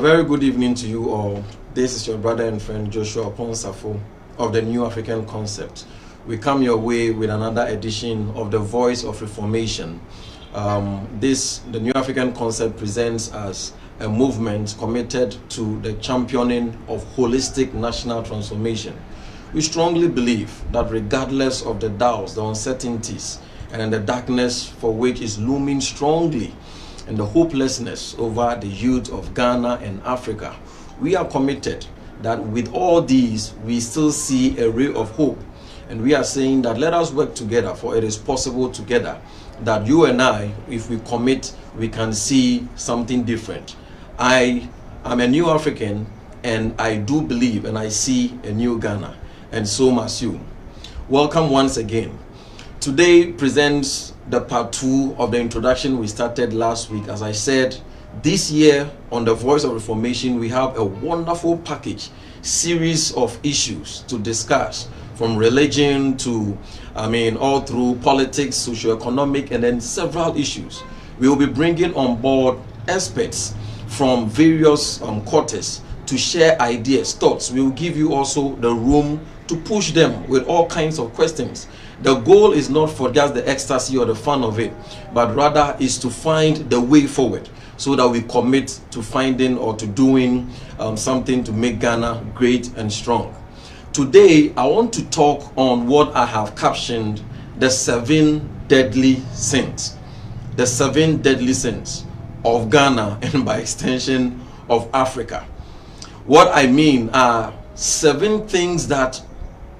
very good evening to you all. This is your brother and friend Joshua Ponsafo of the New African Concept. We come your way with another edition of the Voice of Reformation. The New African Concept presents as a movement committed to the championing of holistic national transformation. We strongly believe that regardless of the doubts, the uncertainties, and the darkness for which is looming strongly, and the hopelessness over the youth of Ghana and Africa, we are committed that with all these, we still see a ray of hope. And we are saying that let us work together, for it is possible together that you and I, if we commit, we can see something different. I am a new African, and I do believe and I see a new Ghana, and so must you. Welcome once again. Today presents the part 2 of the introduction we started last week. As I said, this year on the Voice of Reformation, we have a wonderful package, series of issues to discuss, from religion to, all through politics, socio-economic, and then several issues. We will be bringing on board experts from various quarters to share ideas, thoughts. We will give you also the room to push them with all kinds of questions. The goal is not for just the ecstasy or the fun of it, but rather is to find the way forward so that we commit to finding or to doing something to make Ghana great and strong. Today, I want to talk on what I have captioned the 7 deadly sins. The 7 deadly sins of Ghana and by extension of Africa. What I mean are 7 things that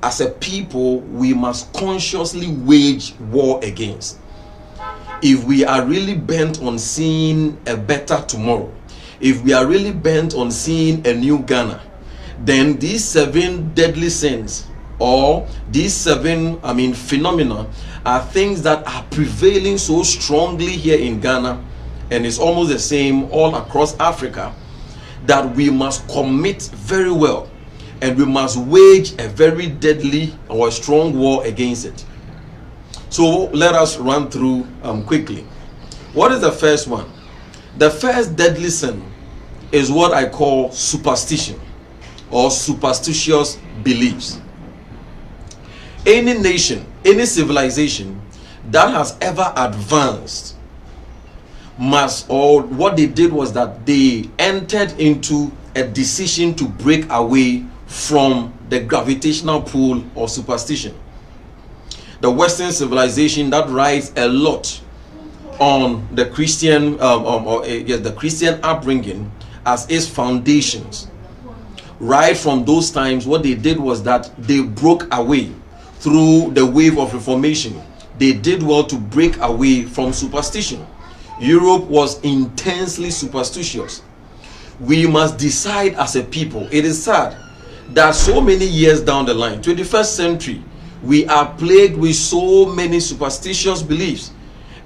as a people we must consciously wage war against if we are really bent on seeing a better tomorrow. If we are really bent on seeing a new Ghana, then these 7 deadly sins, or these 7 phenomena, are things that are prevailing so strongly here in Ghana, and it's almost the same all across Africa, that we must commit very well, and we must wage a very deadly or a strong war against it. So let us run through quickly. What is the first one? The first deadly sin is what I call superstition or superstitious beliefs. Any nation, any civilization that has ever advanced what they did was that they entered into a decision to break away from the gravitational pull of superstition. The Western civilization that rides a lot on the Christian the Christian upbringing as its foundations. Right from those times, what they did was that they broke away through the wave of Reformation. They did well to break away from superstition. Europe was intensely superstitious. We must decide as a people. It is sad that so many years down the line, 21st century, we are plagued with so many superstitious beliefs,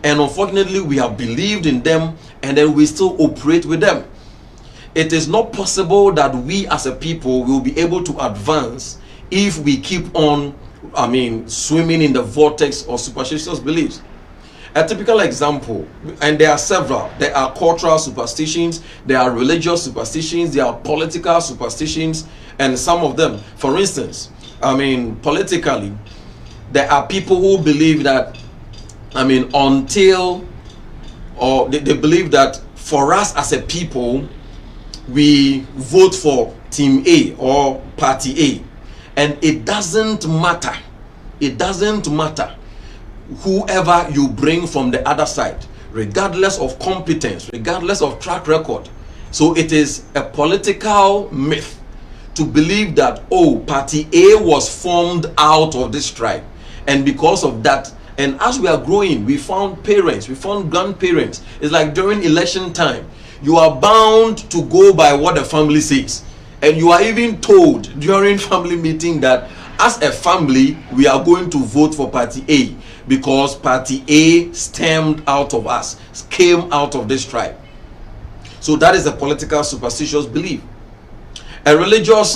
and unfortunately we have believed in them and then we still operate with them. It is not possible that we as a people will be able to advance if we keep on swimming in the vortex of superstitious beliefs. A typical example, and there are several, there are cultural superstitions, there are religious superstitions, there are political superstitions, and some of them, for instance, politically, there are people who believe that, they believe that for us as a people, we vote for Team A or Party A, and it doesn't matter. It doesn't matter whoever you bring from the other side, regardless of competence, regardless of track record. So it is a political myth to believe that, Party A was formed out of this tribe, and because of that, and as we are growing, we found parents, we found grandparents. It's like during election time, you are bound to go by what the family says, and you are even told during family meeting that as a family we are going to vote for Party A because Party A stemmed out of us, came out of this tribe. So that is a political superstitious belief. A religious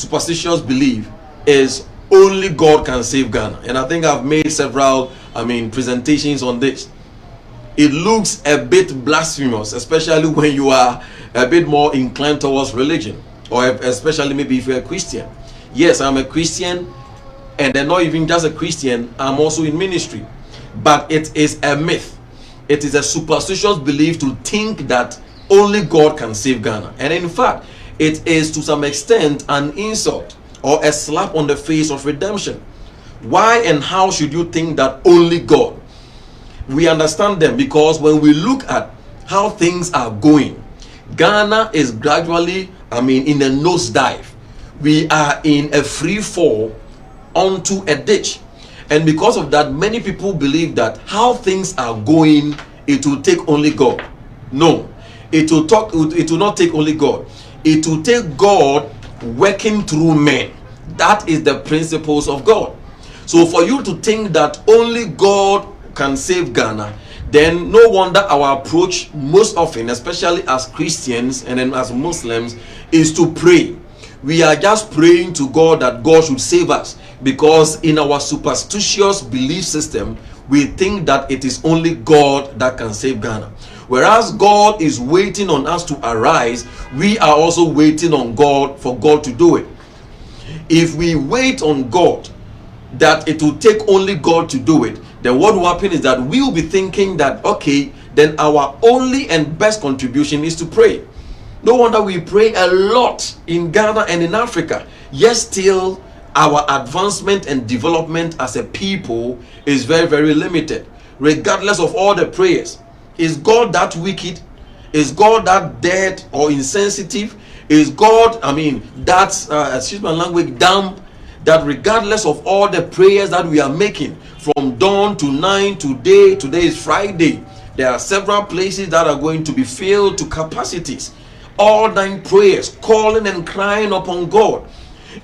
superstitious belief is only God can save Ghana, and I think I've made several presentations on this. it looks a bit blasphemous, especially when you are a bit more inclined towards religion, or especially maybe if you're a Christian. Yes, I'm a Christian, and then not even just a Christian, I'm also in ministry. But it is a myth. It is a superstitious belief to think that only God can save Ghana. And in fact, it is to some extent an insult or a slap on the face of redemption. Why and how should you think that only God? We understand them because when we look at how things are going, Ghana is gradually, in a nosedive. We are in a free fall onto a ditch. And because of that, many people believe that how things are going, it will take only God. No, it will not take only God. It will take God working through men. That is the principles of God. So for you to think that only God can save Ghana, then no wonder our approach most often, especially as Christians and then as Muslims, is to pray. We are just praying to God that God should save us, because in our superstitious belief system, we think that it is only God that can save Ghana. Whereas God is waiting on us to arise, we are also waiting on God for God to do it. If we wait on God that it will take only God to do it, then what will happen is that we will be thinking that, okay, then our only and best contribution is to pray. No wonder we pray a lot in Ghana and in Africa, yet still our advancement and development as a people is very, very limited, regardless of all the prayers. Is God that wicked? Is God that dead or insensitive? Is God, that's, excuse my language, dumb? That regardless of all the prayers that we are making, from dawn to night, today is Friday, there are several places that are going to be filled to capacities. All 9 prayers, calling and crying upon God.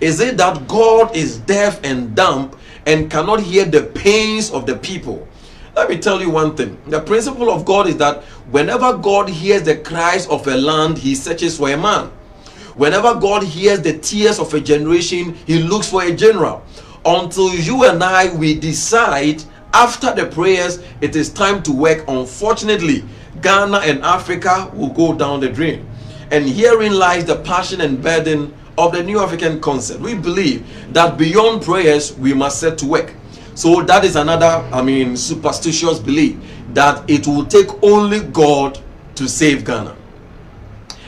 Is it that God is deaf and dumb and cannot hear the pains of the people? Let me tell you one thing. The principle of God is that whenever God hears the cries of a land, he searches for a man. Whenever God hears the tears of a generation, he looks for a general. Until you and I, we decide after the prayers, it is time to work. Unfortunately, Ghana and Africa will go down the drain. And herein lies the passion and burden of the New African concept. We believe that beyond prayers, we must set to work. So that is another, superstitious belief that it will take only God to save Ghana.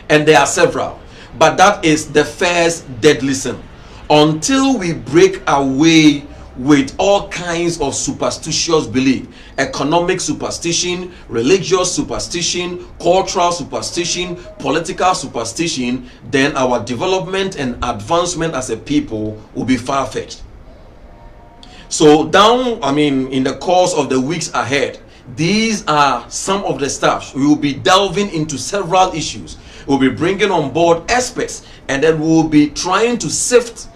And there are several, but that is the first deadly sin. Until we break away with all kinds of superstitious belief, economic superstition, religious superstition, cultural superstition, political superstition, then our development and advancement as a people will be far-fetched. So in the course of the weeks ahead, these are some of the stuff. We will be delving into several issues. We'll be bringing on board experts, and then we'll be trying to sift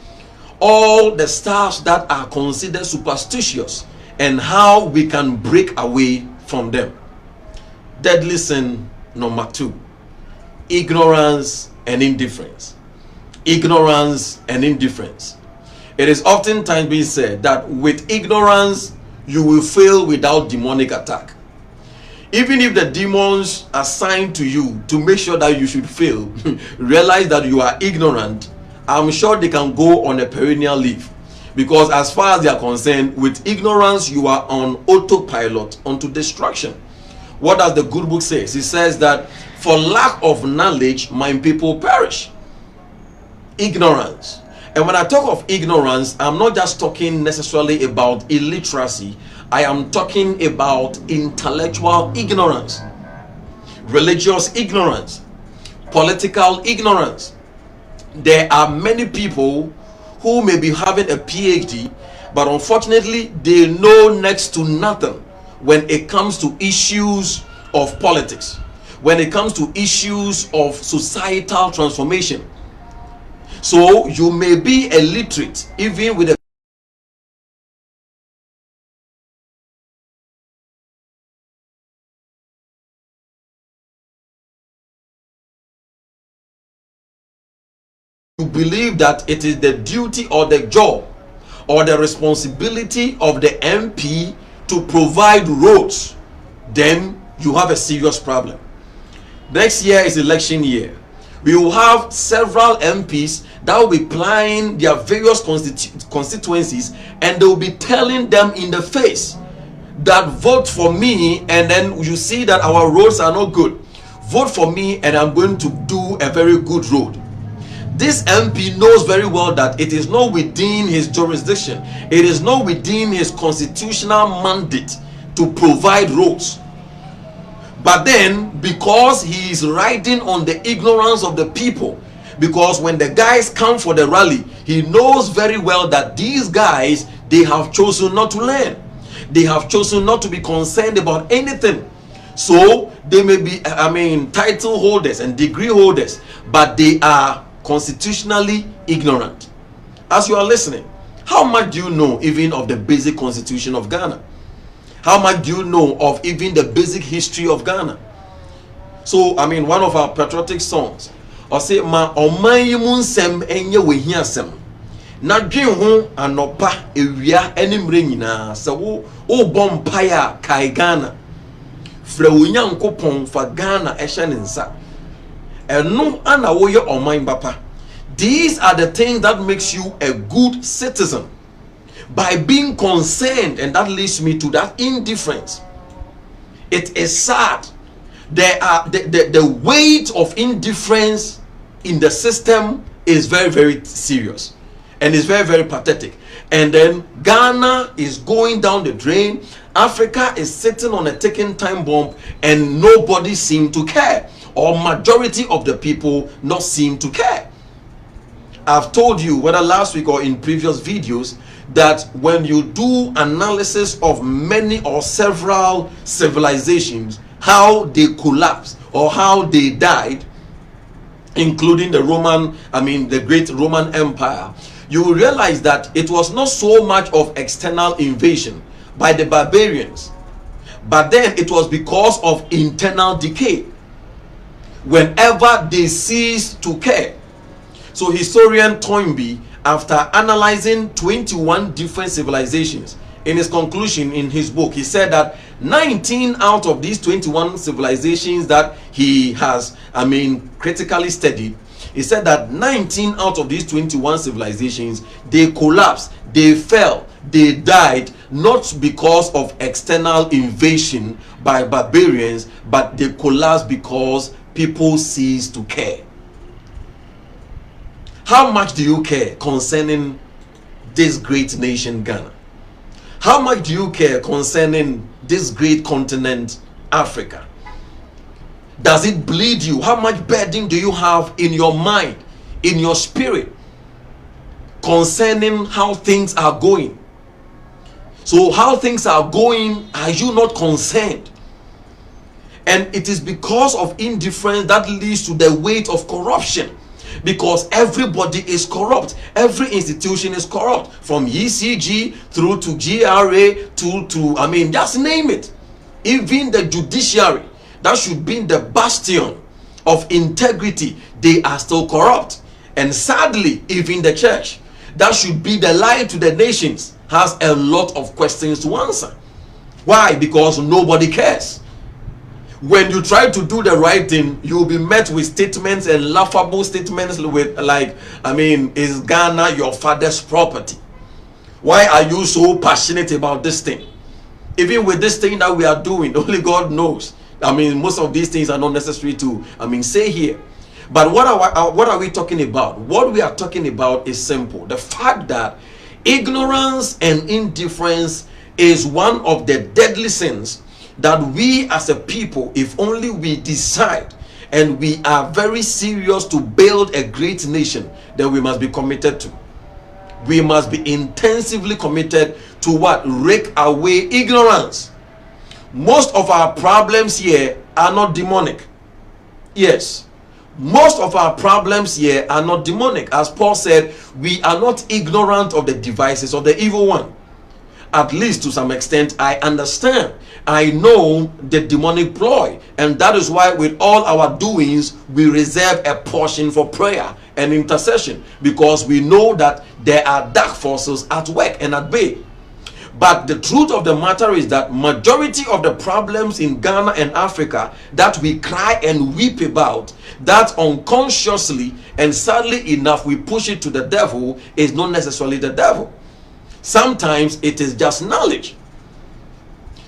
all the stuff that are considered superstitious and how we can break away from them. Deadly sin number 2, ignorance and indifference. Ignorance and indifference. It is oftentimes being said that with ignorance you will fail without demonic attack. Even if the demons assigned to you to make sure that you should fail realize that you are ignorant, I'm sure they can go on a perennial leave, because as far as they are concerned, with ignorance you are on autopilot onto destruction. What does the good book say? It says that for lack of knowledge my people perish. Ignorance. And when I talk of ignorance, I'm not just talking necessarily about illiteracy. I am talking about intellectual ignorance, religious ignorance, political ignorance. There are many people who may be having a PhD, but unfortunately they know next to nothing when it comes to issues of politics, when it comes to issues of societal transformation. So you may be illiterate even with a you believe that it is the duty or the job or the responsibility of the MP to provide roads, then you have a serious problem. Next year is election year. We will have several MPs that will be plying their various constituencies, and they will be telling them in the face that vote for me, and then you see that our roads are not good. Vote for me and I'm going to do a very good road. This MP knows very well that it is not within his jurisdiction, it is not within his constitutional mandate to provide roads. But then, because he is riding on the ignorance of the people, because when the guys come for the rally, he knows very well that these guys, they have chosen not to learn. They have chosen not to be concerned about anything. So they may be, title holders and degree holders, but they are constitutionally ignorant. As you are listening, how much do you know even of the basic constitution of Ghana? How much do you know of even the basic history of Ghana? So, one of our patriotic songs, or say, ma omayimun sem enye wehia sem. Na dwen ho anopa ewia animre nyina se wo bompaya kai Ghana. Fra onyankopon fa Ghana ehye ne nsa. Eno ana wo ye oman papa. These are the things that makes you a good citizen. By being concerned, and that leads me to that indifference. It is sad. There are the weight of indifference in the system is very, very serious, and it's very, very pathetic. And then Ghana is going down the drain. Africa is sitting on a ticking time bomb, and nobody seems to care, or majority of the people not seem to care. I've told you, whether last week or in previous videos, that when you do analysis of many or several civilizations, how they collapsed or how they died, including the the great Roman Empire, you will realize that it was not so much of external invasion by the barbarians, but then it was because of internal decay. Whenever they ceased to care. So historian Toynbee, after analyzing 21 different civilizations, in his conclusion in his book, he said that 19 out of these 21 civilizations that he has, critically studied, he said that 19 out of these 21 civilizations, they collapsed, they fell, they died, not because of external invasion by barbarians, but they collapsed because people ceased to care. How much do you care concerning this great nation, Ghana? How much do you care concerning this great continent, Africa? Does it bleed you? How much burden do you have in your mind, in your spirit, concerning how things are going? So how things are going, are you not concerned? And it is because of indifference that leads to the weight of corruption. Because everybody is corrupt. Every institution is corrupt. From ECG through to GRA to just name it. Even the judiciary, that should be the bastion of integrity, they are still corrupt. And sadly, even the church, that should be the light to the nations, has a lot of questions to answer. Why? Because nobody cares. When you try to do the right thing, you will be met with statements and laughable statements with is Ghana your father's property? Why are you so passionate about this thing? Even with this thing that we are doing, only God knows. Most of these things are not necessary to say here. But what are we talking about? What we are talking about is simple. The fact that ignorance and indifference is one of the deadly sins that we as a people, if only we decide and we are very serious to build a great nation, then we must be committed to. We must be intensively committed to what? Rake away ignorance. Most of our problems here are not demonic. Yes, most of our problems here are not demonic. As Paul said, we are not ignorant of the devices of the evil one. At least to some extent, I understand. I know the demonic ploy, and that is why with all our doings, we reserve a portion for prayer and intercession, because we know that there are dark forces at work and at bay. But the truth of the matter is that majority of the problems in Ghana and Africa that we cry and weep about, that unconsciously and sadly enough we push it to the devil, is not necessarily the devil. Sometimes it is just knowledge.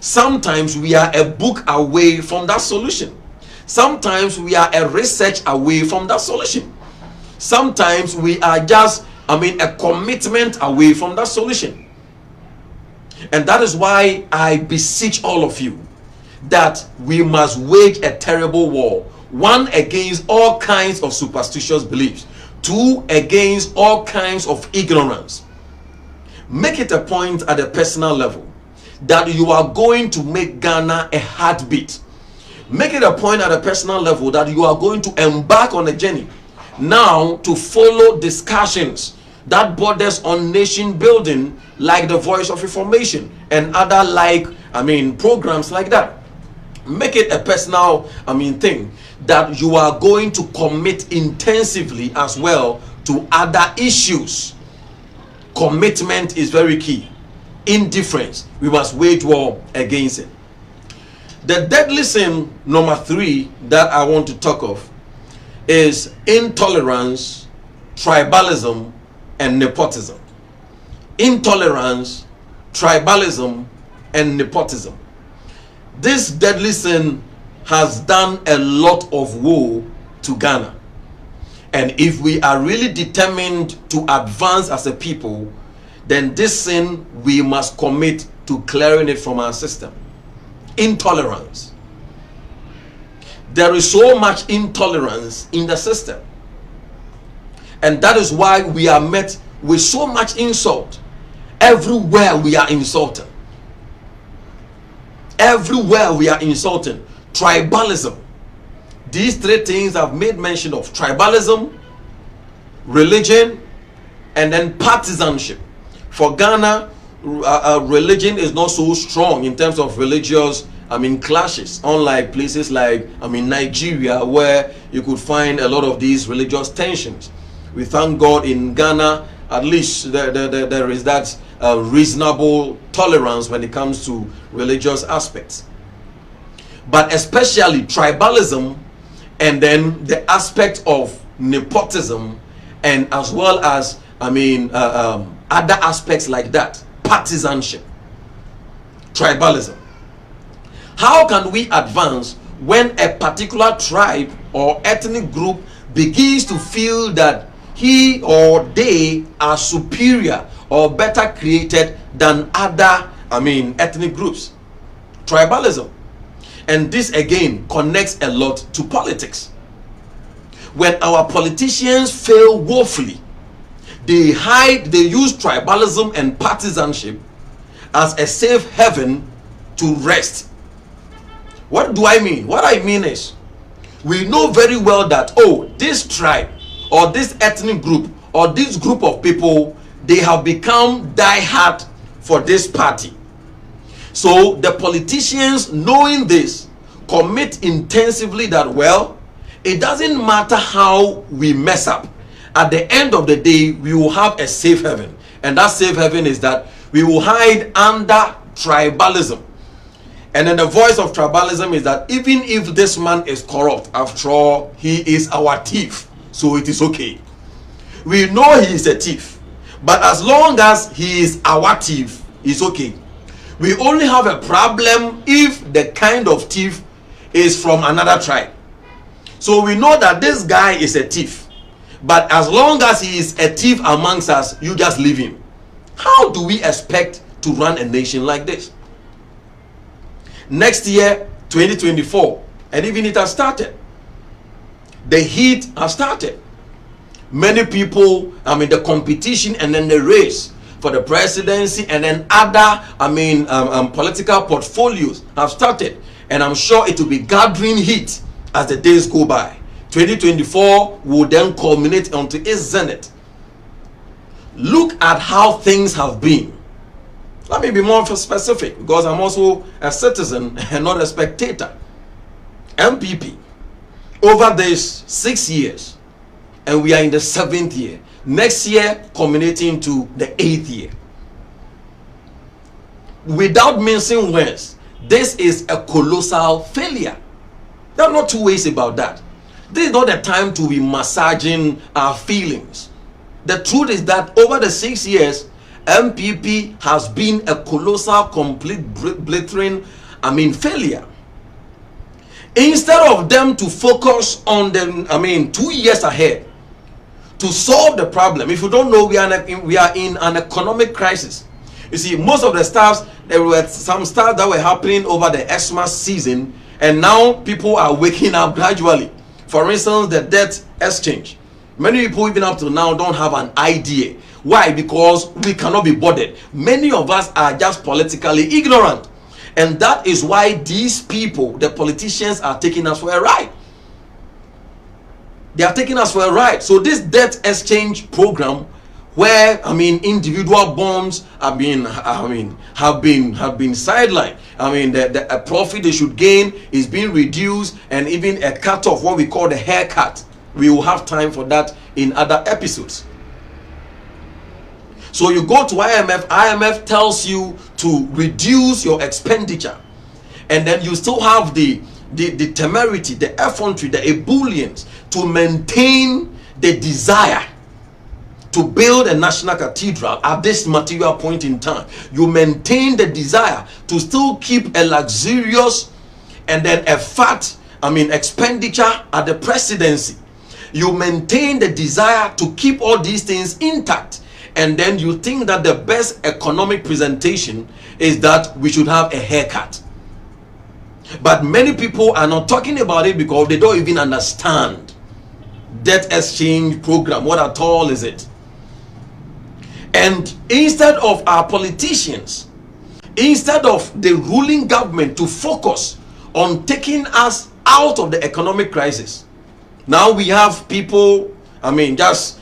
Sometimes we are a book away from that solution. Sometimes we are a research away from that solution. Sometimes we are just, a commitment away from that solution. And that is why I beseech all of you that we must wage a terrible war. One, against all kinds of superstitious beliefs. Two, against all kinds of ignorance. Make it a point at a personal level that you are going to make Ghana a heartbeat. Make it a point at a personal level that you are going to embark on a journey now to follow discussions that borders on nation building, like the Voice of Reformation and other programs like that. Make it a personal thing that you are going to commit intensively as well to other issues. Commitment is very key. Indifference, we must wage war against it. The deadly sin number 3 that I want to talk of is intolerance, tribalism, and nepotism. Intolerance, tribalism, and nepotism. This deadly sin has done a lot of woe to Ghana. And if we are really determined to advance as a people, then this sin we must commit to clearing it from our system. Intolerance. There is so much intolerance in the system. And that is why we are met with so much insult. Everywhere we are insulted. Everywhere we are insulting. Tribalism. These 3 things I've made mention of: tribalism, religion, and then partisanship. For Ghana, religion is not so strong in terms of religious clashes, unlike places like Nigeria, where you could find a lot of these religious tensions. We thank God in Ghana, at least there is that reasonable tolerance when it comes to religious aspects. But especially tribalism, and then the aspect of nepotism, and as well as other aspects like that, partisanship, tribalism. How can we advance when a particular tribe or ethnic group begins to feel that he or they are superior or better created than other ethnic groups? Tribalism. And this again connects a lot to politics. When our politicians fail woefully, they use tribalism and partisanship as a safe haven to rest. What do I mean? What I mean is, we know very well that, this tribe or this ethnic group or this group of people, they have become die-hard for this party. So the politicians, knowing this, commit intensively that, it doesn't matter how we mess up. At the end of the day, we will have a safe haven. And that safe haven is that we will hide under tribalism. And then the voice of tribalism is that even if this man is corrupt, after all, he is our thief. So it is okay. We know he is a thief. But as long as he is our thief, it's okay. We only have a problem if the kind of thief is from another tribe. So we know that this guy is a thief. But as long as he is a thief amongst us, you just leave him. How do we expect to run a nation like this? Next year, 2024, and even it has started. The heat has started. Many people, the competition and then the race for the presidency and then other, political portfolios have started. And I'm sure it will be gathering heat as the days go by. 2024 will then culminate onto its zenith. Look at how things have been. Let me be more specific, because I'm also a citizen and not a spectator. MPP, over these 6 years, and we are in the 7th year. Next year, culminating to the 8th year. without mincing words, this is a colossal failure. There are not two ways about that. This is not the time to be massaging our feelings. The truth is that over the 6 years, MPP has been a colossal, complete, blithering, failure. Instead of them to focus on the, 2 years ahead to solve the problem. If you don't know, we are in an economic crisis. You see, most of the stuffs, there were some stuff that were happening over the Xmas season, and now people are waking up gradually. For instance, the debt exchange. Many people even up to now don't have an idea. Why? Because we cannot be bothered. Many of us are just politically ignorant. And that is why these people, the politicians, are taking us for a ride. They are taking us for a ride. So this debt exchange program, where individual bonds have been sidelined. The profit they should gain is being reduced, and even a cut off, what we call the haircut. We will have time for that in other episodes. So you go to IMF tells you to reduce your expenditure, and then you still have the temerity, the effrontery, the ebullience to maintain the desire to build a national cathedral at this material point in time. You maintain the desire to still keep a luxurious and then a fat expenditure at the presidency. You maintain the desire to keep all these things intact, and then you think that the best economic presentation is that we should have a haircut. But many people are not talking about it because they don't even understand debt exchange program. What at all is it? And instead of our politicians, instead of the ruling government to focus on taking us out of the economic crisis, now we have people just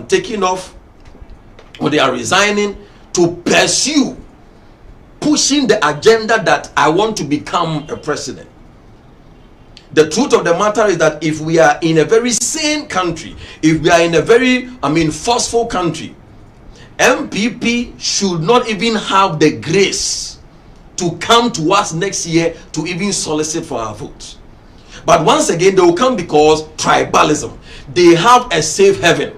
taking off, or they are resigning to pursue pushing the agenda that I want to become a president. The truth of the matter is that if we are in a very sane country, if we are in a very forceful country, MPP should not even have the grace to come to us next year to even solicit for our votes. But once again, they will come because tribalism. They have a safe haven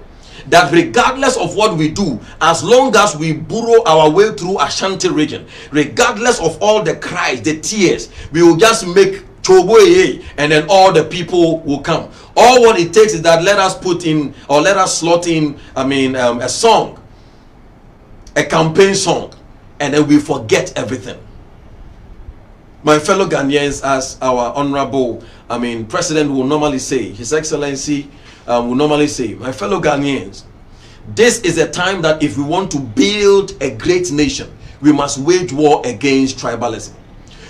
that regardless of what we do, as long as we burrow our way through Ashanti region, regardless of all the cries, the tears, we will just make choboye, and then all the people will come. All what it takes is that let us put in, or let us slot in a song, a campaign song, and then we forget everything. My fellow Ghanaians, as our honorable president will normally say, His Excellency will normally say, my fellow Ghanaians, this is a time that if we want to build a great nation, we must wage war against tribalism.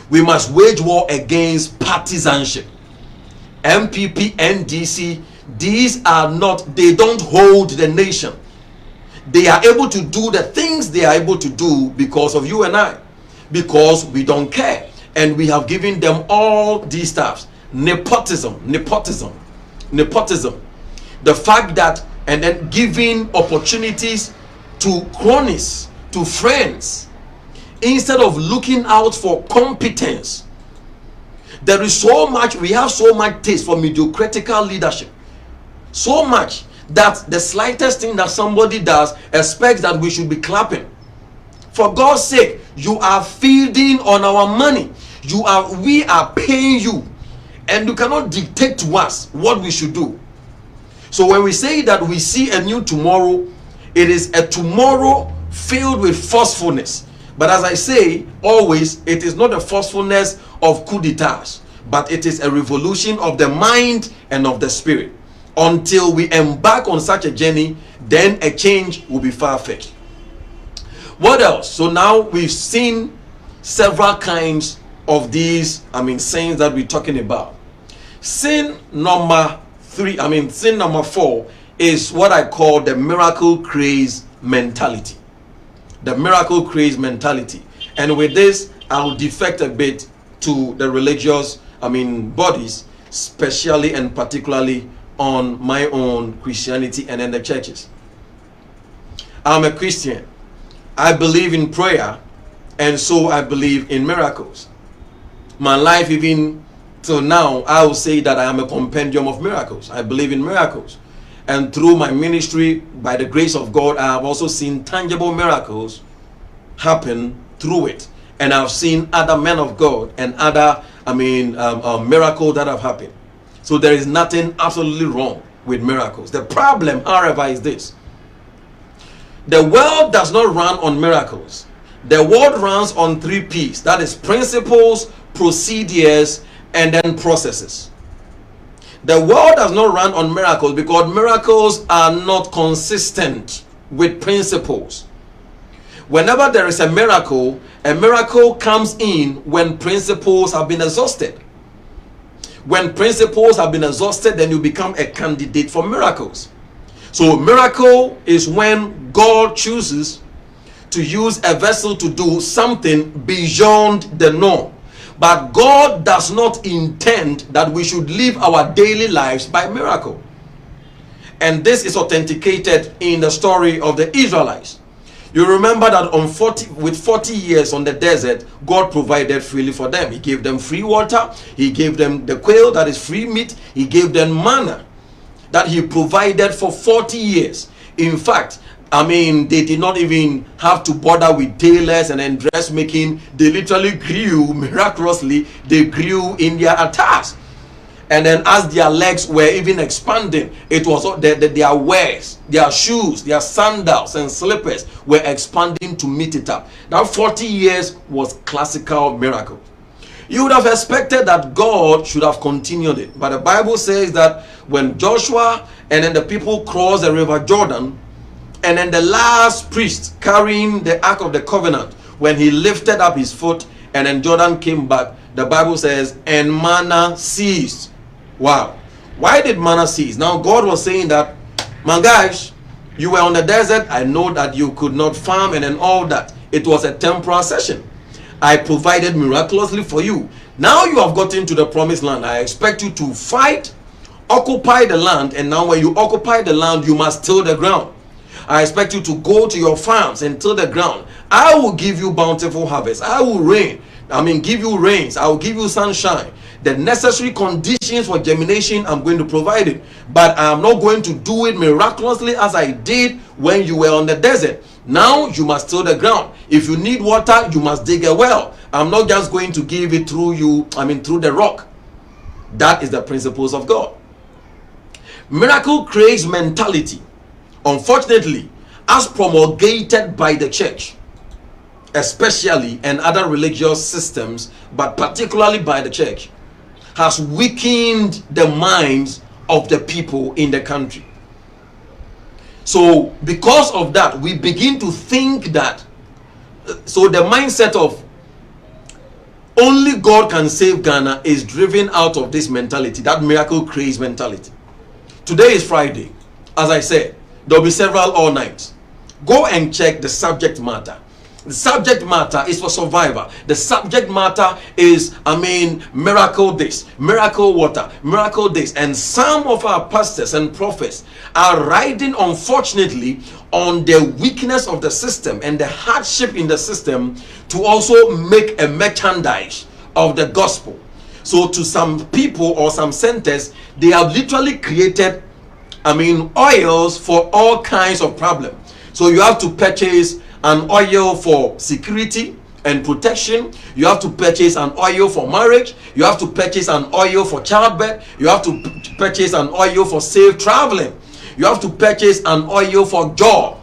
We must wage war against partisanship. MPP, NDC, these are not, they don't hold the nation. They are able to do the things they are able to do because of you and I, because we don't care, and we have given them all these stuffs. Nepotism. The fact that, and then giving opportunities to cronies, to friends, instead of looking out for competence. There is so much, we have so much taste for mediocritical leadership, so much that the slightest thing that somebody does expects that we should be clapping. For God's sake, you are feeding on our money. We are paying you, and you cannot dictate to us what we should do. So when we say that we see a new tomorrow, it is a tomorrow filled with forcefulness. But as I say always, it is not a forcefulness of coup d'etats, but it is a revolution of the mind and of the spirit. Until we embark on such a journey, then a change will be far-fetched. What else? So now we've seen several kinds of these sins that we're talking about. Sin number 4 is what I call the miracle craze mentality. The miracle craze mentality. And with this, I'll defect a bit to the religious bodies, especially and particularly on my own Christianity and in the churches. I'm a Christian. I believe in prayer. And so I believe in miracles. My life, even till now, I will say that I am a compendium of miracles. I believe in miracles. And through my ministry, by the grace of God, I have also seen tangible miracles happen through it. And I've seen other men of God and other, miracles that have happened. So there is nothing absolutely wrong with miracles. The problem, however, is this. The world does not run on miracles. The world runs on 3 P's. That is principles, procedures, and then processes. The world does not run on miracles because miracles are not consistent with principles. Whenever there is a miracle comes in when principles have been exhausted. When principles have been exhausted, then you become a candidate for miracles. So miracle is when God chooses to use a vessel to do something beyond the norm. But God does not intend that we should live our daily lives by miracle. And this is authenticated in the story of the Israelites. You remember that with 40 years on the desert, God provided freely for them. He gave them free water. He gave them the quail, that is free meat. He gave them manna that he provided for 40 years. In fact, they did not even have to bother with tailors and then dressmaking. They literally grew miraculously. They grew in their attires. And then as their legs were even expanding, it was their wares, their shoes, their sandals and slippers were expanding to meet it up. That 40 years was classical miracle. You would have expected that God should have continued it. But the Bible says that when Joshua and then the people crossed the river Jordan, and then the last priest carrying the Ark of the Covenant, when he lifted up his foot and then Jordan came back, the Bible says, and manna ceased. Wow. Why did manna cease? Now God was saying that, my guys, you were on the desert. I know that you could not farm and then all that. It was a temporal session. I provided miraculously for you. Now you have gotten to the promised land. I expect you to fight, occupy the land, and now when you occupy the land, you must till the ground. I expect you to go to your farms and till the ground. I will give you bountiful harvest. I will give you rains. I will give you sunshine. The necessary conditions for germination, I'm going to provide it. But I'm not going to do it miraculously as I did when you were on the desert. Now you must till the ground. If you need water, you must dig a well. I'm not just going to give it through the rock. That is the principles of God. Miracle creates mentality. Unfortunately, as promulgated by the church, especially and other religious systems, but particularly by the church, has weakened the minds of the people in the country. So because of that, we begin to think that, so the mindset of only God can save Ghana is driven out of this mentality, that miracle creates mentality. Today is Friday. As I said, there will be several all nights. Go and check the subject matter. The subject matter is for survivor. The subject matter is, miracle this, miracle water, miracle this. And some of our pastors and prophets are riding, unfortunately, on the weakness of the system and the hardship in the system to also make a merchandise of the gospel. So to some people or some centers, they have literally created, oils for all kinds of problems. So you have to purchase an oil for security and protection. You have to purchase an oil for marriage. You have to purchase an oil for childbirth. You have to purchase an oil for safe traveling. You have to purchase an oil for job.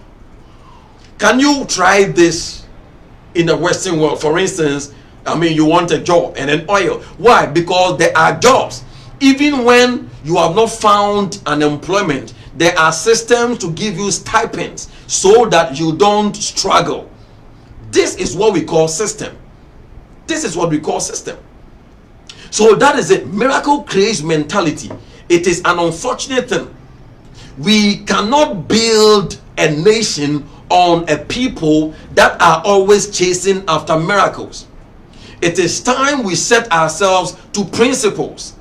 Can you try this in the Western world? For instance, you want a job and an oil. Why? Because there are jobs. Even when you have not found an employment, there are systems to give you stipends so that you don't struggle. This is what we call system. This is what we call system. So that is it. Miracle creates mentality. It is an unfortunate thing. We cannot build a nation on a people that are always chasing after miracles. It is time we set ourselves to principles.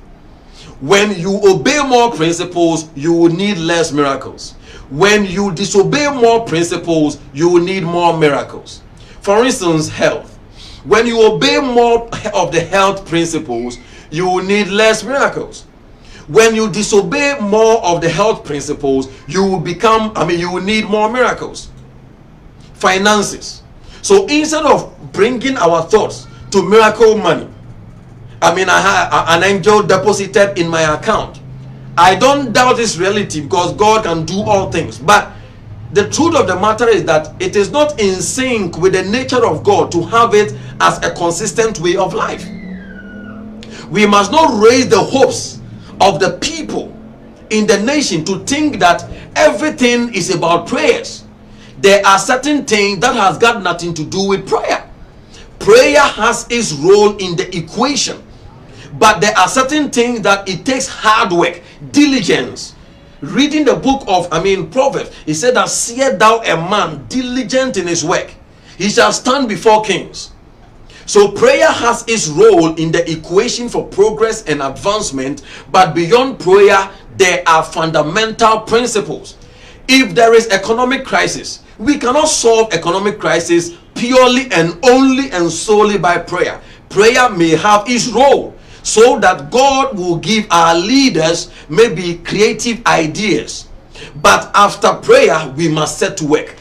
When you obey more principles, you will need less miracles. When you disobey more principles, you will need more miracles. For instance, health. When you obey more of the health principles, you will need less miracles. When you disobey more of the health principles, you will you will need more miracles. Finances. So instead of bringing our thoughts to miracle money, I have an angel deposited in my account. I don't doubt this reality because God can do all things. But the truth of the matter is that it is not in sync with the nature of God to have it as a consistent way of life. We must not raise the hopes of the people in the nation to think that everything is about prayers. There are certain things that has got nothing to do with prayer. Prayer has its role in the equation, but there are certain things that it takes hard work, diligence. Reading the book of Proverbs, he said that seest thou a man diligent in his work, he shall stand before kings. So prayer has its role in the equation for progress and advancement, but beyond prayer there are fundamental principles. If there is economic crisis, we cannot solve economic crisis purely and only and solely by prayer. Prayer may have its role so that God will give our leaders maybe creative ideas, but after prayer we must set to work.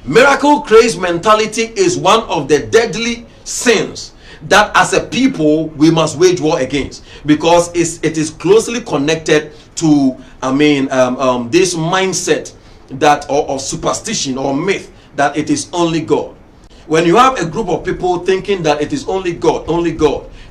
Miracle craze mentality is one of the deadly sins that as a people we must wage war against, because it is closely connected to this mindset that or superstition or myth that it is only God. When you have a group of people thinking that it is only God,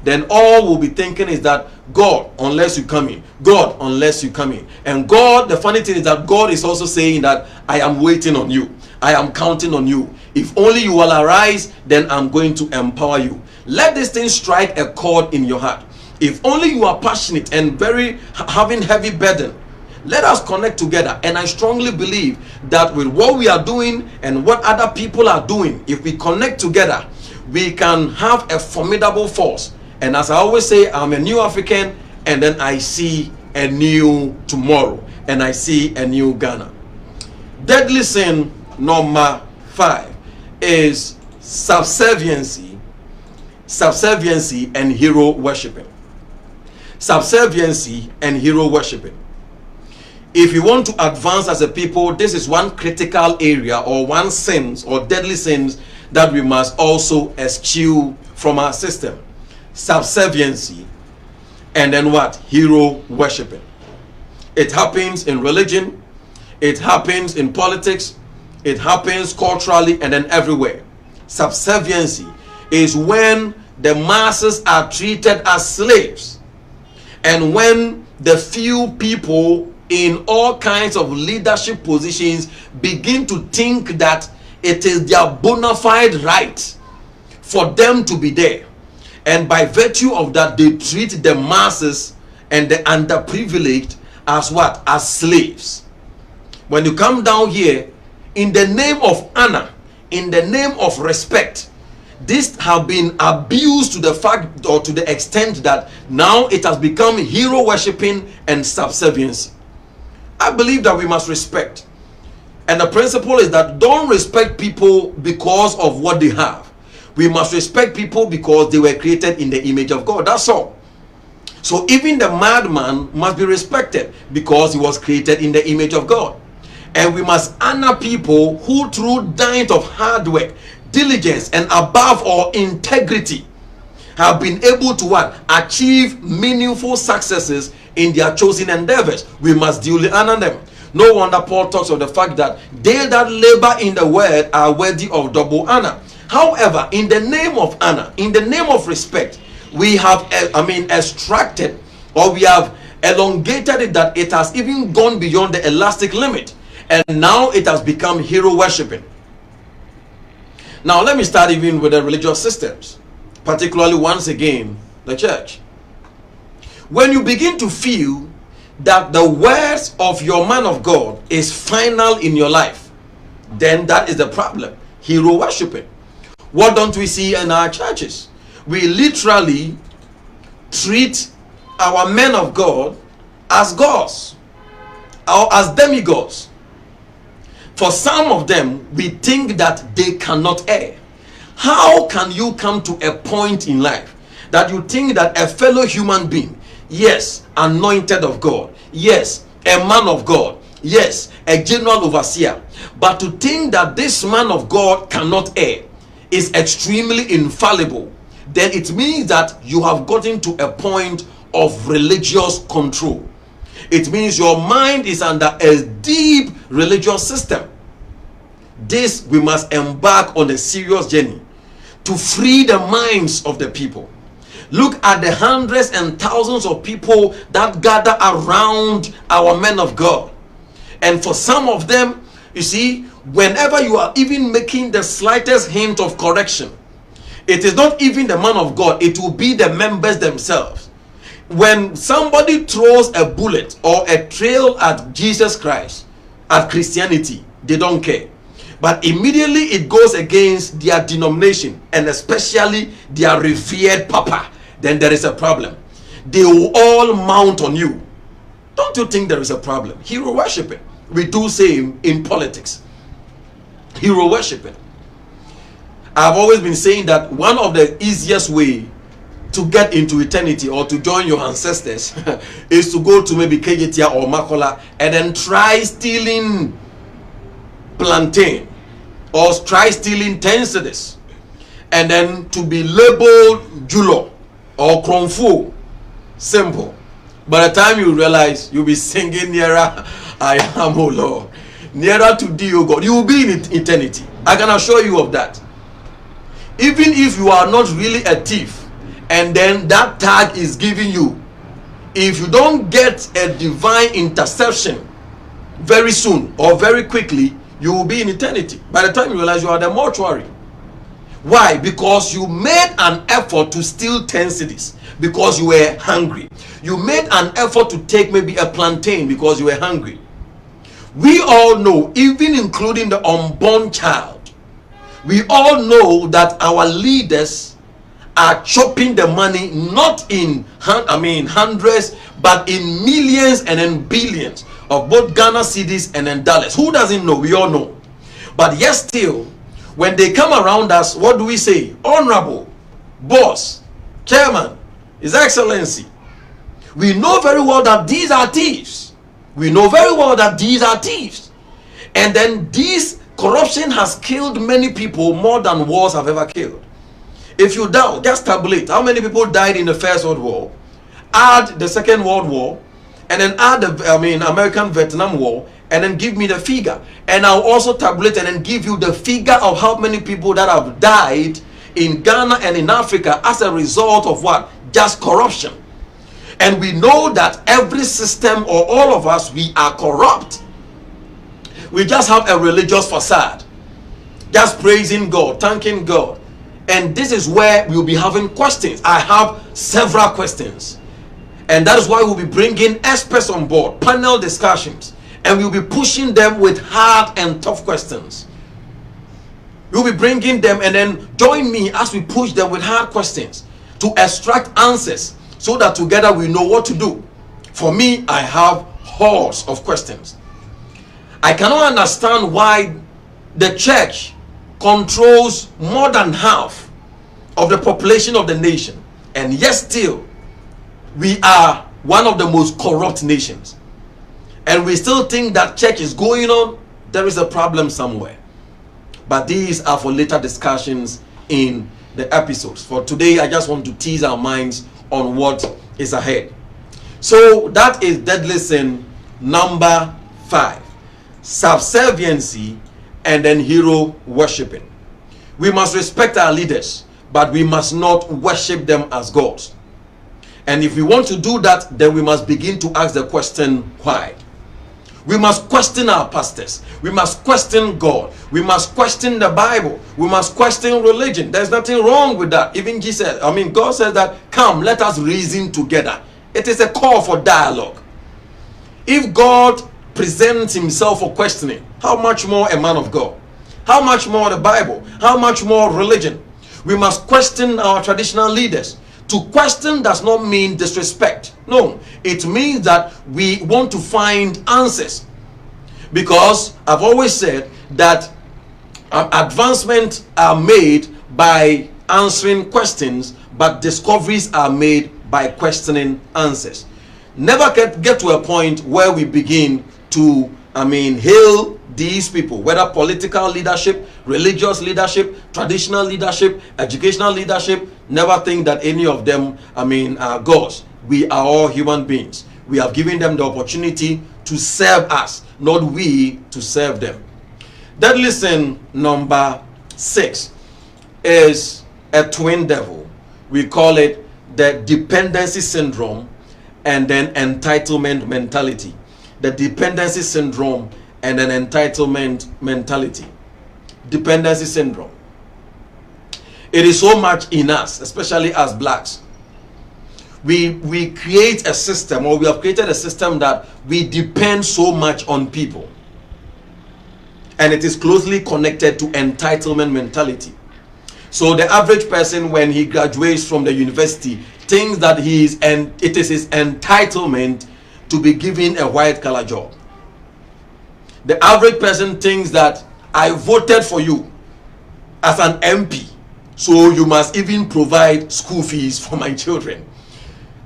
then all will be thinking is that God, unless you come in, God, unless you come in. And God, the funny thing is that God is also saying that I am waiting on you, I am counting on you. If only you will arise, then I'm going to empower you. Let this thing strike a chord in your heart. If only you are passionate and having heavy burden, let us connect together. And I strongly believe that with what we are doing and what other people are doing, if we connect together, we can have a formidable force. And as I always say, I'm a new African, and then I see a new tomorrow, and I see a new Ghana. Deadly sin number 5 is subserviency and hero worshiping. Subserviency and hero worshiping. If you want to advance as a people, this is one critical area or one sins or deadly sins that we must also eschew from our system. Subserviency and then what? Hero worshiping. It happens in religion, it happens in politics, it happens culturally, and then everywhere. Subserviency is when the masses are treated as slaves, and when the few people in all kinds of leadership positions begin to think that it is their bona fide right for them to be there, and by virtue of that they treat the masses and the underprivileged as what? As slaves. When you come down here, in the name of honor, in the name of respect, this have been abused to the fact or to the extent that now it has become hero worshipping and subserviency. I believe that we must respect, and the principle is that don't respect people because of what they have. We must respect people because they were created in the image of God. That's all. So even the madman must be respected because he was created in the image of God. And we must honor people who through dint of hard work, diligence, and above all integrity have been able to what? Achieve meaningful successes in their chosen endeavors. We must duly honor them. No wonder Paul talks of the fact that they that labor in the word are worthy of double honor. However, in the name of honor, in the name of respect, we have extracted, or we have elongated it, that it has even gone beyond the elastic limit, and now it has become hero worshipping. Now let me start even with the religious systems, particularly once again the church. When you begin to feel that the words of your man of God is final in your life, then that is the problem. Hero worshipping. What don't we see in our churches? We literally treat our men of God as gods or as demigods. For some of them, we think that they cannot err. How can you come to a point in life that you think that a fellow human being, yes, anointed of God, yes, a man of God, yes, a general overseer, but to think that this man of God cannot err, is extremely infallible, then it means that you have gotten to a point of religious control. It means your mind is under a deep religious system. This, we must embark on a serious journey to free the minds of the people. Look at the hundreds and thousands of people that gather around our men of God. And for some of them, you see, whenever you are even making the slightest hint of correction, it is not even the man of God, it will be the members themselves. When somebody throws a bullet or a trail at Jesus Christ, at Christianity, they don't care. But immediately it goes against their denomination, and especially their revered papa, then there is a problem. They will all mount on you. Don't you think there is a problem? Hero worshiping. We do same in politics. Hero worshiping. I've always been saying that one of the easiest way to get into eternity or to join your ancestors is to go to maybe Kejetia or Makola and then try stealing plantain or try stealing 10 cedis and then to be labeled Julo or Kronfu. Simple. By the time you realize, you'll be singing nearer I am, O Lord, nearer to thee, O God. You will be in eternity. I can assure you of that. Even if you are not really a thief, and then that tag is giving you, if you don't get a divine interception very soon or very quickly, you will be in eternity. By the time you realize, you are the mortuary. Why? Because you made an effort to steal 10 cedis because you were hungry. You made an effort to take maybe a plantain because you were hungry. We all know, even including the unborn child, we all know that our leaders are chopping the money not in hundreds, but in millions and in billions of both Ghana cedis and in dollars. Who doesn't know? We all know. But yet still, when they come around us, what do we say? Honorable, boss, chairman, His Excellency. We know very well that these are thieves. We know very well that these are thieves. And then this corruption has killed many people more than wars have ever killed. If you doubt, just tabulate how many people died in the First World War, add the Second World War, and then add the American Vietnam War, and then give me the figure. And I'll also tabulate and then give you the figure of how many people that have died in Ghana and in Africa as a result of what? Just corruption. And we know that every system, or all of us, we are corrupt. We just have a religious facade, just praising God, thanking God. And this is where we'll be having questions. I have several questions. And that is why we'll be bringing experts on board, panel discussions. And we'll be pushing them with hard and tough questions. We'll be bringing them, and then join me as we push them with hard questions to extract answers so that together we know what to do. For me, I have hordes of questions. I cannot understand why the church controls more than half of the population of the nation, and yet still we are one of the most corrupt nations, and we still think that church is going on. There is a problem somewhere. But these are for later discussions in the episodes. For today, I just want to tease our minds on what is ahead. So that is deadly sin number 5, subserviency, and then hero worshiping. We must respect our leaders, but we must not worship them as gods. And if we want to do that, then we must begin to ask the question, why? We must question our pastors. We must question God. We must question the Bible. We must question religion. There's nothing wrong with that. Even Jesus, God says that, come, let us reason together. It is a call for dialogue. If God presents himself for questioning, how much more a man of God? How much more the Bible? How much more religion? We must question our traditional leaders. To question does not mean disrespect. No, it means that we want to find answers. Because I've always said that advancements are made by answering questions, but discoveries are made by questioning answers. Never get to a point where we begin to, hail these people, whether political leadership, religious leadership, traditional leadership, educational leadership. Never think that any of them, are gods. We are all human beings. We have given them the opportunity to serve us, not we to serve them. Deadly sin number 6 is a twin devil. We call it the dependency syndrome and then entitlement mentality. The dependency syndrome and an entitlement mentality. Dependency syndrome. It is so much in us, especially as blacks. We create a system, or we have created a system that we depend so much on people. And it is closely connected to entitlement mentality. So the average person, when he graduates from the university, thinks that it is his entitlement to be given a white collar job. The average person thinks that I voted for you as an MP, so you must even provide school fees for my children.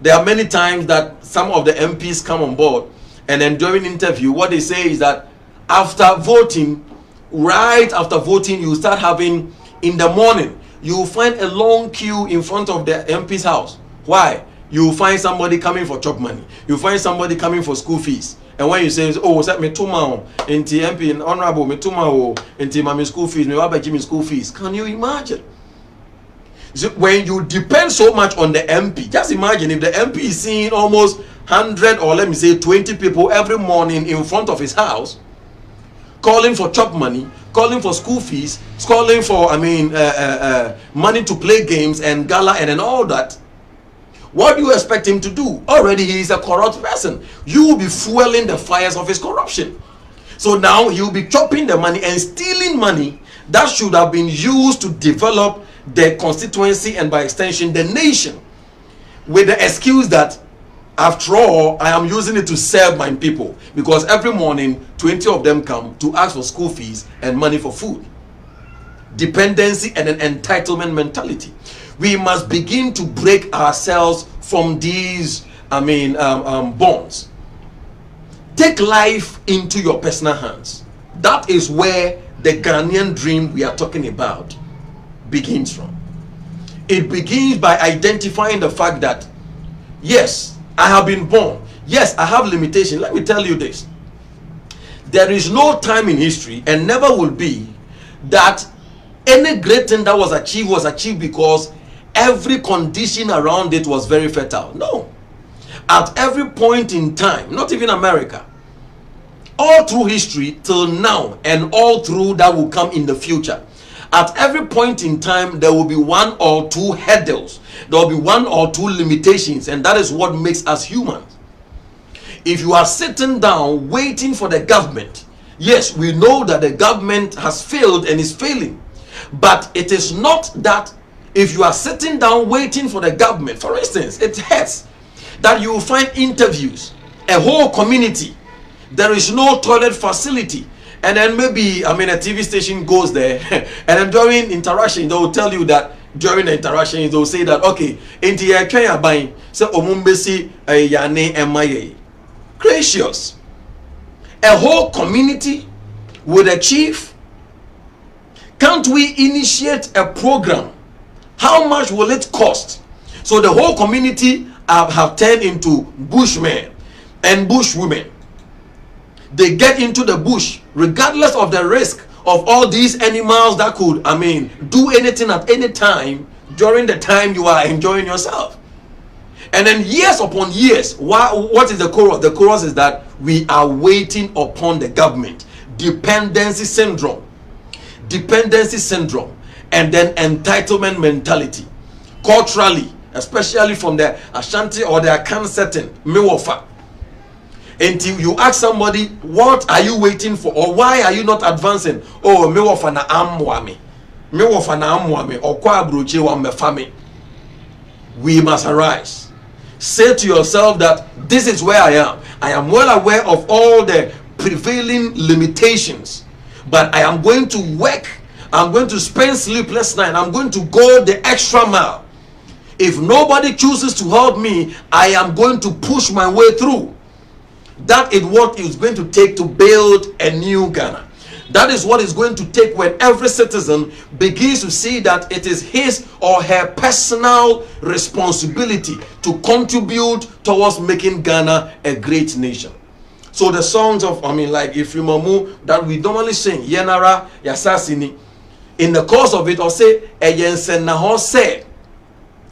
There are many times that some of the MPs come on board, and then during interview, what they say is that after voting, right after voting, you start having, in the morning, you will find a long queue in front of the MP's house. Why? You will find somebody coming for chop money. You will find somebody coming for school fees. And when you say, oh, set me tuma into MP and honorable me tuma into my school fees, me waba give me school fees. Can you imagine? So when you depend so much on the MP, just imagine if the MP is seeing almost 100 or let me say 20 people every morning in front of his house, calling for chop money, calling for school fees, calling for money to play games and gala and all that. What do you expect him to do? Already he is a corrupt person. You will be fueling the fires of his corruption. So now he will be chopping the money and stealing money that should have been used to develop the constituency and by extension the nation, with the excuse that after all I am using it to serve my people, because every morning 20 of them come to ask for school fees and money for food. Dependency and an entitlement mentality. We must begin to break ourselves from these bonds. Take life into your personal hands. That is where the Ghanaian dream we are talking about begins from. It begins by identifying the fact that yes, I have been born. Yes, I have limitations. Let me tell you this. There is no time in history, and never will be, that any great thing that was achieved because every condition around it was very fertile. No. At every point in time, not even America, all through history till now, and all through that will come in the future, at every point in time there will be one or two hurdles, there will be one or two limitations, and that is what makes us humans. If you are sitting down waiting for the government, yes, we know that the government has failed and is failing, but it is not that if you are sitting down waiting for the government, for instance, it hurts that you will find interviews, a whole community, there is no toilet facility, and then maybe a TV station goes there and then during interaction they will tell you that during the interaction they will say that okay, gracious, a whole community with a chief. Can't we initiate a program? How much will it cost? So the whole community have turned into bushmen and bushwomen. They get into the bush regardless of the risk of all these animals that could do anything at any time during the time you are enjoying yourself. And then years upon years, what is the chorus? The chorus is that we are waiting upon the government. Dependency syndrome, and then entitlement mentality. Culturally, especially from the Ashanti or the Akan setting, Mewofa. Until you ask somebody, what are you waiting for, or why are you not advancing? Oh, Mewofa na amwami, or kwa abroche wa mefami. We must arise. Say to yourself that this is where I am. I am well aware of all the prevailing limitations, but I am going to work I'm going to spend sleepless night. I'm going to go the extra mile. If nobody chooses to help me, I am going to push my way through. That is what it's going to take to build a new Ghana. That is what it's going to take when every citizen begins to see that it is his or her personal responsibility to contribute towards making Ghana a great nation. So the songs of, like if you remember that we normally sing, Yenara Yasasini, in the course of it, or say, Eyensen Naho say,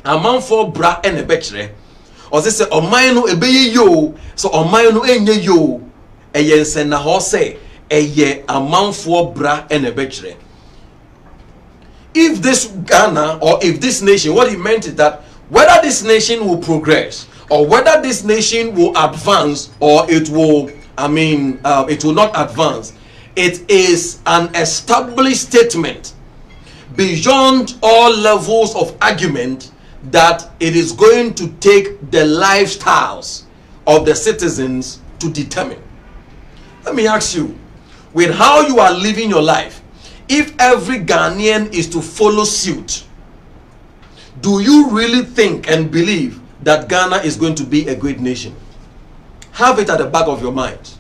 a man for bra and a betre, or they say, O mine ebe yo, so o mine enye yo, Eyensen Naho say, Eye a man for bra and a betre. If this Ghana or if this nation, what he meant is that whether this nation will progress or whether this nation will advance or it will, it will not advance, it is an established statement beyond all levels of argument that it is going to take the lifestyles of the citizens to determine. Let me ask you, with how you are living your life, if every Ghanaian is to follow suit, do you really think and believe that Ghana is going to be a great nation? Have it at the back of your mind.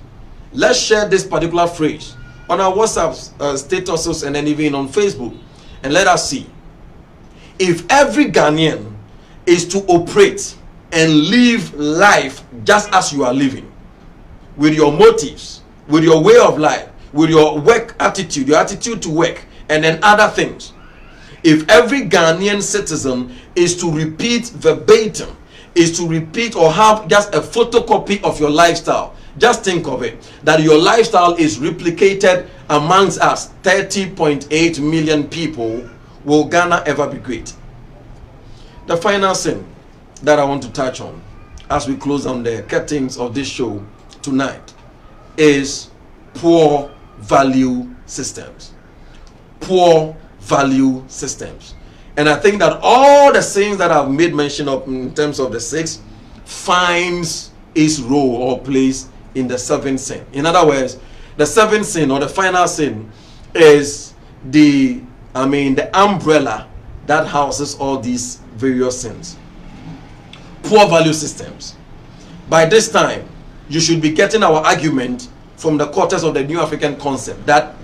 Let's share this particular phrase on our WhatsApp statuses and then even on Facebook, and let us see. If every Ghanaian is to operate and live life just as you are living, with your motives, with your way of life, with your work attitude, your attitude to work, and then other things. If every Ghanaian citizen is to repeat verbatim, is to repeat or have just a photocopy of your lifestyle, just think of it, that your lifestyle is replicated amongst us, 30.8 million people, will Ghana ever be great? The final thing that I want to touch on as we close on the curtains of this show tonight is poor value systems. Poor value systems. And I think that all the things that I've made mention of in terms of the 6 finds its role or place in the 7th sin. In other words, the 7th sin or the final sin is the umbrella that houses all these various sins. Poor value systems. By this time, you should be getting our argument from the quarters of the New African concept that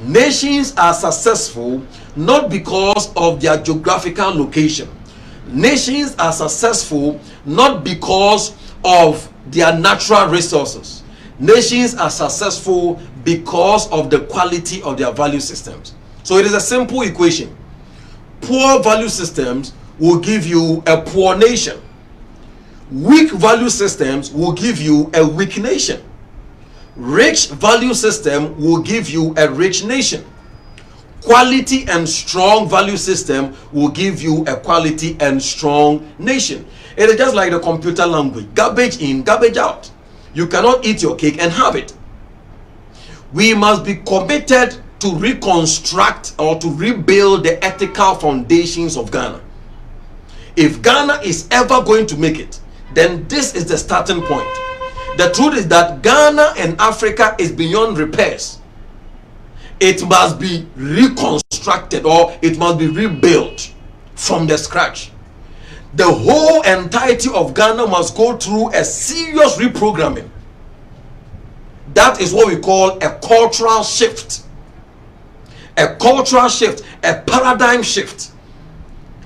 nations are successful not because of their geographical location. Nations are successful not because of their natural resources. Nations are successful because of the quality of their value systems. So it is a simple equation. Poor value systems will give you a poor nation. Weak value systems will give you a weak nation. Rich value system will give you a rich nation. Quality and strong value system will give you a quality and strong nation. It is just like the computer language. Garbage in, garbage out. You cannot eat your cake and have it. We must be committed to reconstruct or to rebuild the ethical foundations of Ghana. If Ghana is ever going to make it, then this is the starting point. The truth is that Ghana and Africa is beyond repairs. It must be reconstructed or it must be rebuilt from the scratch. The whole entirety of Ghana must go through a serious reprogramming. That is what we call a cultural shift. A cultural shift, a paradigm shift.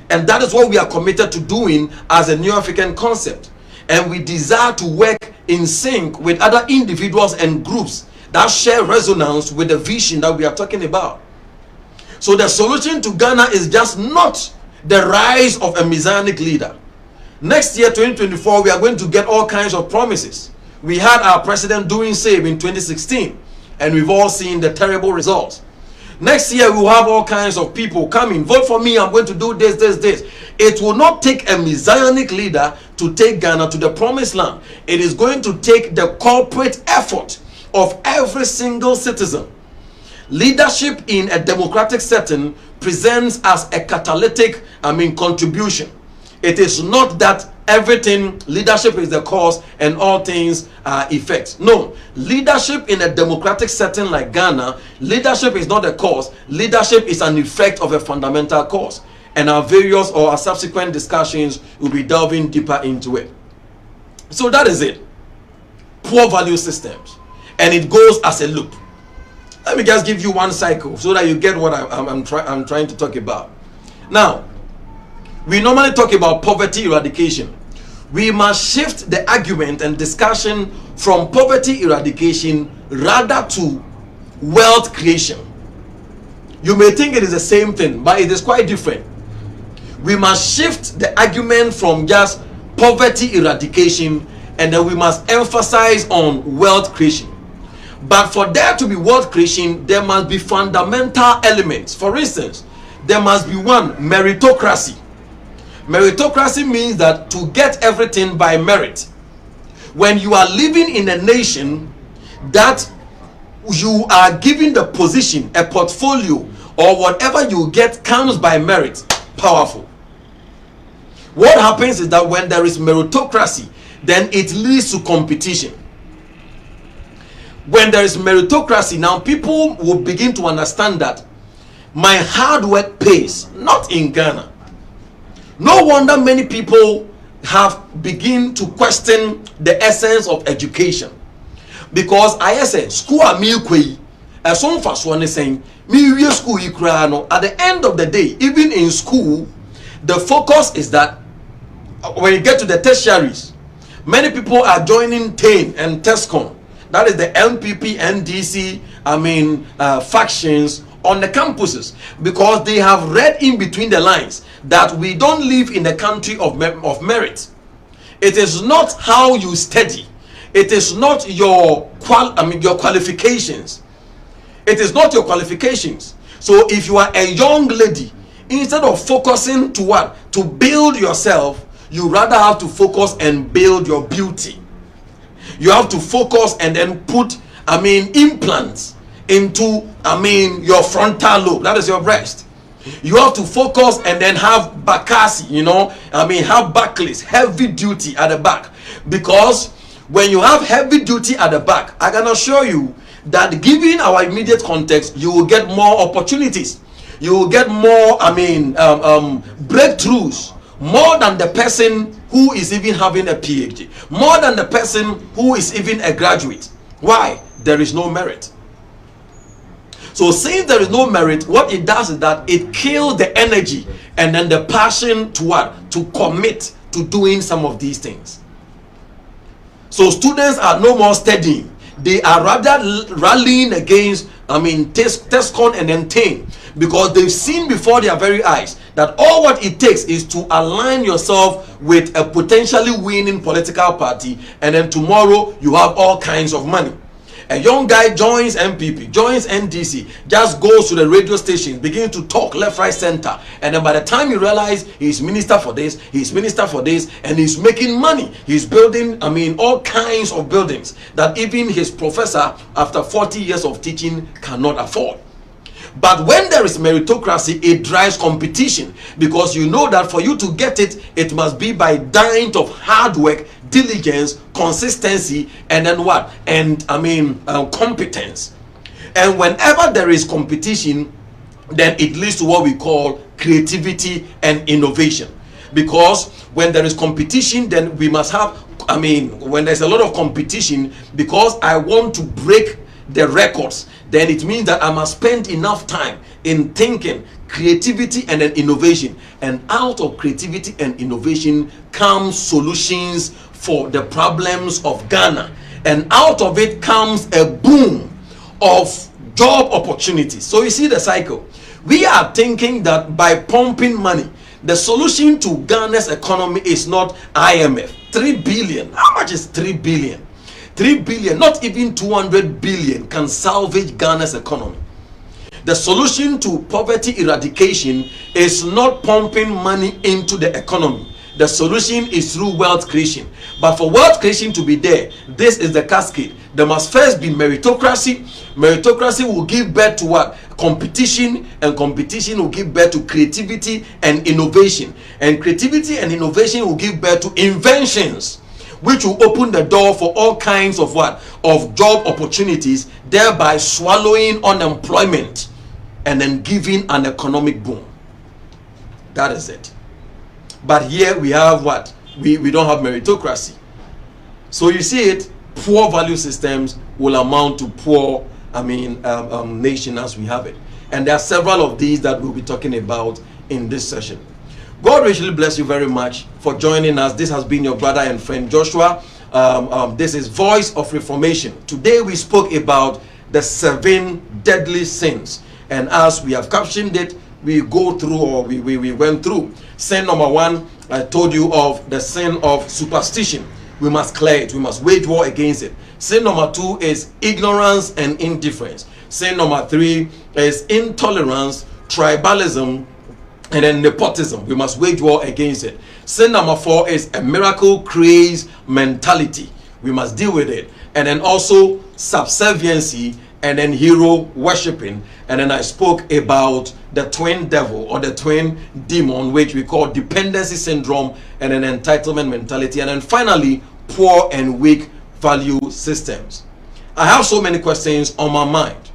And that is what we are committed to doing as a New African concept. And we desire to work in sync with other individuals and groups that share resonance with the vision that we are talking about. So the solution to Ghana is just not the rise of a messianic leader. Next year, 2024, we are going to get all kinds of promises. We had our president doing same in 2016, and we've all seen the terrible results. Next year, we will have all kinds of people coming. Vote for me, I'm going to do this, this, this. It will not take a messianic leader to take Ghana to the promised land. It is going to take the corporate effort of every single citizen. Leadership in a democratic setting presents as a catalytic, contribution. It is not that everything, leadership is the cause and all things are effects. No, leadership in a democratic setting like Ghana, leadership is not a cause. Leadership is an effect of a fundamental cause. And our various or our subsequent discussions will be delving deeper into it. So that is it. Poor value systems. And it goes as a loop. Let me just give you one cycle so that you get what I'm trying to talk about. Now, we normally talk about poverty eradication. We must shift the argument and discussion from poverty eradication rather to wealth creation. You may think it is the same thing, but it is quite different. We must shift the argument from just poverty eradication, and then we must emphasize on wealth creation. But for there to be wealth creation, there must be fundamental elements. For instance, there must be one, meritocracy. Meritocracy means that to get everything by merit. When you are living in a nation that you are given the position, a portfolio, or whatever you get comes by merit, powerful. What happens is that when there is meritocracy, then it leads to competition. When there is meritocracy, now people will begin to understand that my hard work pays, not in Ghana. No wonder many people have begin to question the essence of education, because I say school are milkway as some fast one is saying me school at the end of the day, even in school, the focus is that when you get to the tertiaries, many people are joining TANE and TESCON, that is the MPP, NDC, factions on the campuses, because they have read in between the lines that we don't live in a country of merit. It is not how you study. It is not your qualifications. It is not your qualifications. So if you are a young lady, instead of focusing to what? To build yourself, you rather have to focus and build your beauty. You have to focus and then put implants into your frontal lobe, that is your breast. You have to focus and then have bakasi, have backless, heavy duty at the back. Because when you have heavy duty at the back, I can assure you that given our immediate context, you will get more opportunities. You will get more breakthroughs, more than the person who is even having a PhD, more than the person who is even a graduate. Why? There is no merit. So since there is no merit, what it does is that it kills the energy and then the passion to what? To commit to doing some of these things. So students are no more studying. They are rather rallying against TESCON and then TANE, because they've seen before their very eyes that all what it takes is to align yourself with a potentially winning political party, and then tomorrow you have all kinds of money. A young guy joins MPP, joins NDC, just goes to the radio station, begins to talk left, right, center, and then by the time you realize he's minister for this, he's minister for this, and he's making money. He's building, all kinds of buildings that even his professor, after 40 years of teaching, cannot afford. But when there is meritocracy, it drives competition, because you know that for you to get it, it must be by dint of hard work, diligence, consistency, and then what? And competence. And whenever there is competition, then it leads to what we call creativity and innovation. Because when there is competition, then we must have, when there's a lot of competition, because I want to break the records, then it means that I must spend enough time in thinking, creativity, and then innovation. And out of creativity and innovation comes solutions for the problems of Ghana. And out of it comes a boom of job opportunities. So you see the cycle. We are thinking that by pumping money, the solution to Ghana's economy is not IMF. 3 billion. How much is 3 billion? 3 billion, not even 200 billion can salvage Ghana's economy. The solution to poverty eradication is not pumping money into the economy. The solution is through wealth creation. But for wealth creation to be there, this is the cascade. There must first be meritocracy. Meritocracy will give birth to what? competition, and competition will give birth to creativity and innovation, and creativity and innovation will give birth to inventions, which will open the door for all kinds of of job opportunities, thereby swallowing unemployment and then giving an economic boom. That is it. But here we have we don't have meritocracy. So you see it, poor value systems will amount to poor nation as we have it. And there are several of these that we'll be talking about in this session. God richly bless you very much for joining us. This has been your brother and friend Joshua. This is Voice of Reformation. Today we spoke about the 7 deadly sins. And as we have captioned it, we went through. Sin number 1, I told you of the sin of superstition. We must clear it. We must wage war against it. Sin number 2 is ignorance and indifference. Sin number 3 is intolerance, tribalism, and then nepotism. We must wage war against it. Sin number 4 is a miracle craze mentality. We must deal with it. And then also subserviency, and then hero worshipping. And then I spoke about the twin devil or the twin demon, which we call dependency syndrome, and an entitlement mentality. And then finally, poor and weak value systems. I have so many questions on my mind.